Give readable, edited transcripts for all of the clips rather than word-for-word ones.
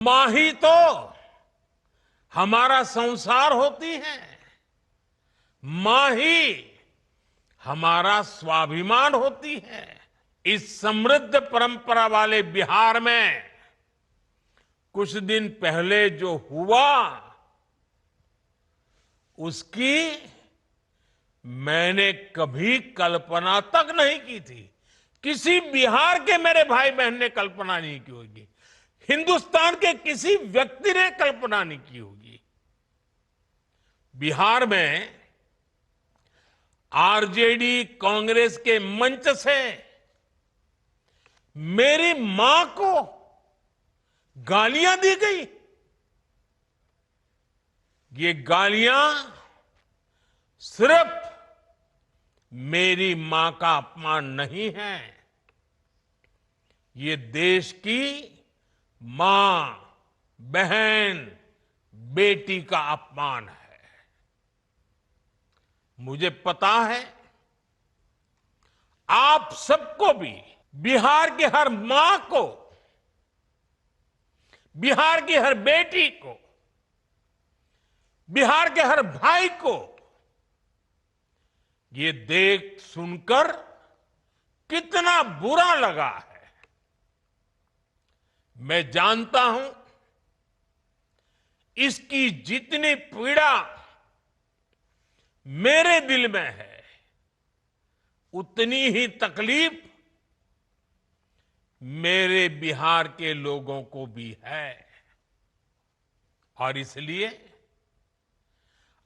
मां ही तो हमारा संसार होती है। मां ही हमारा स्वाभिमान होती है। इस समृद्ध परंपरा वाले बिहार में कुछ दिन पहले जो हुआ उसकी मैंने कभी कल्पना तक नहीं की थी। किसी बिहार के मेरे भाई बहन ने कल्पना नहीं की होगी। हिंदुस्तान के किसी व्यक्ति ने कल्पना नहीं की होगी। बिहार में आरजेडी कांग्रेस के मंच से मेरी मां को गालियां दी गई। ये गालियां सिर्फ मेरी मां का अपमान नहीं है, ये देश की मां, बहन, बेटी का अपमान है। मुझे पता है आप सबको भी, बिहार की हर मां को, बिहार की हर बेटी को, बिहार के हर भाई को ये देख सुनकर कितना बुरा लगा है। मैं जानता हूं इसकी जितनी पीड़ा मेरे दिल में है उतनी ही तकलीफ मेरे बिहार के लोगों को भी है। और इसलिए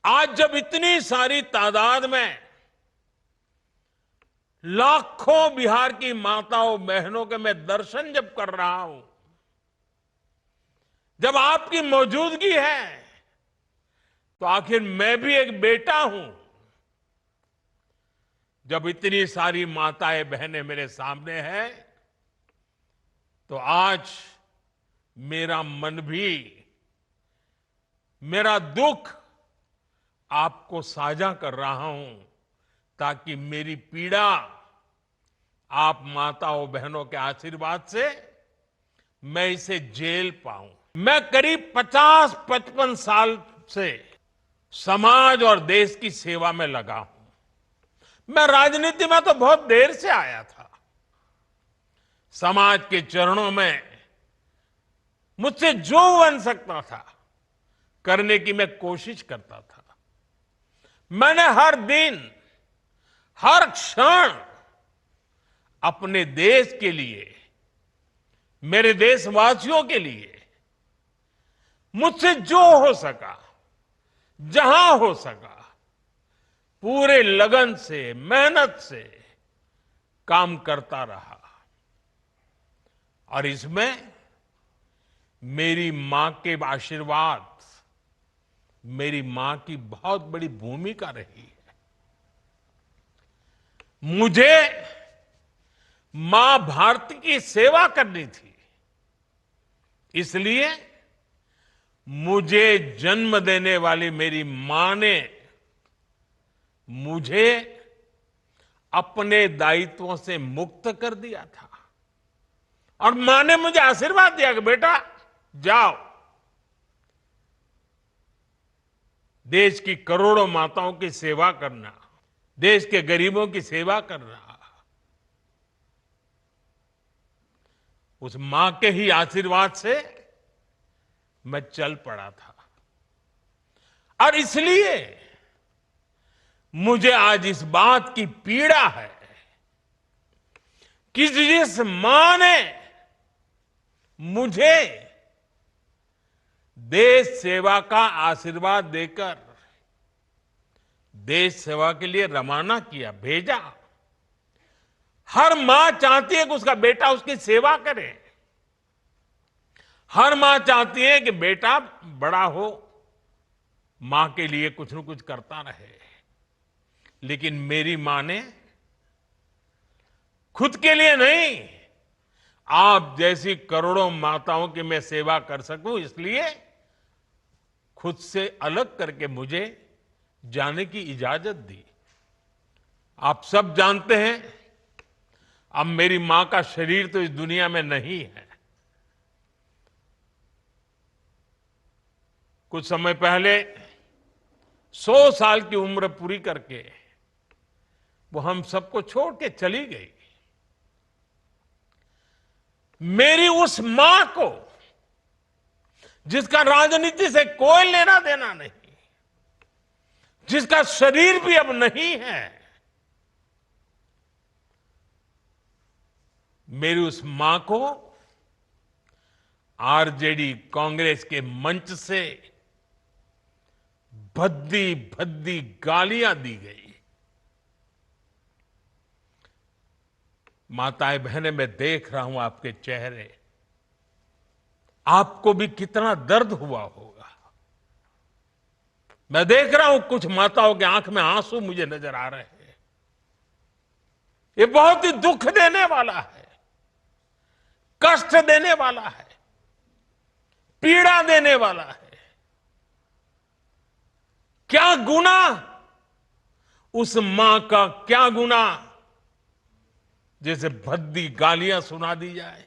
आज जब इतनी सारी तादाद में लाखों बिहार की माताओं बहनों के मैं दर्शन जब कर रहा हूं, जब आपकी मौजूदगी है, तो आखिर मैं भी एक बेटा हूं। जब इतनी सारी माताएं बहनें मेरे सामने हैं, तो आज मेरा मन भी, मेरा दुख आपको साझा कर रहा हूं, ताकि मेरी पीड़ा आप माताओं बहनों के आशीर्वाद से मैं इसे झेल पाऊं। मैं करीब 50-55 साल से समाज और देश की सेवा में लगा हूं। मैं राजनीति में तो बहुत देर से आया था। समाज के चरणों में मुझसे जो बन सकता था करने की मैं कोशिश करता था। मैंने हर दिन, हर क्षण अपने देश के लिए, मेरे देशवासियों के लिए मुझसे जो हो सका, जहां हो सका, पूरे लगन से, मेहनत से काम करता रहा। और इसमें मेरी मां के आशीर्वाद, मेरी मां की बहुत बड़ी भूमिका रही है। मुझे मां भारती की सेवा करनी थी, इसलिए मुझे जन्म देने वाली मेरी मां ने मुझे अपने दायित्वों से मुक्त कर दिया था। और मां ने मुझे आशीर्वाद दिया कि बेटा जाओ, देश की करोड़ों माताओं की सेवा करना, देश के गरीबों की सेवा करना। उस मां के ही आशीर्वाद से मैं चल पड़ा था। और इसलिए मुझे आज इस बात की पीड़ा है कि जिस मां ने मुझे देश सेवा का आशीर्वाद देकर देश सेवा के लिए रवाना किया, भेजा, हर मां चाहती है कि उसका बेटा उसकी सेवा करे। हर मां चाहती है कि बेटा बड़ा हो, मां के लिए कुछ न कुछ करता रहे। लेकिन मेरी मां ने खुद के लिए नहीं, आप जैसी करोड़ों माताओं की मैं सेवा कर सकूं, इसलिए खुद से अलग करके मुझे जाने की इजाजत दी। आप सब जानते हैं, अब मेरी मां का शरीर तो इस दुनिया में नहीं है। कुछ समय पहले 100 साल की उम्र पूरी करके वो हम सबको छोड़ के चली गई। मेरी उस मां को, जिसका राजनीति से कोई लेना देना नहीं, जिसका शरीर भी अब नहीं है, मेरी उस मां को आरजेडी कांग्रेस के मंच से भद्दी भद्दी गालियां दी गई। माताएं बहनें, मैं देख रहा हूं आपके चेहरे, आपको भी कितना दर्द हुआ होगा। मैं देख रहा हूं कुछ माताओं की आंख में आंसू मुझे नजर आ रहे हैं। ये बहुत ही दुख देने वाला है, कष्ट देने वाला है, पीड़ा देने वाला है। क्या गुनाह उस मां का, क्या गुनाह जैसे भद्दी गालियां सुना दी जाए।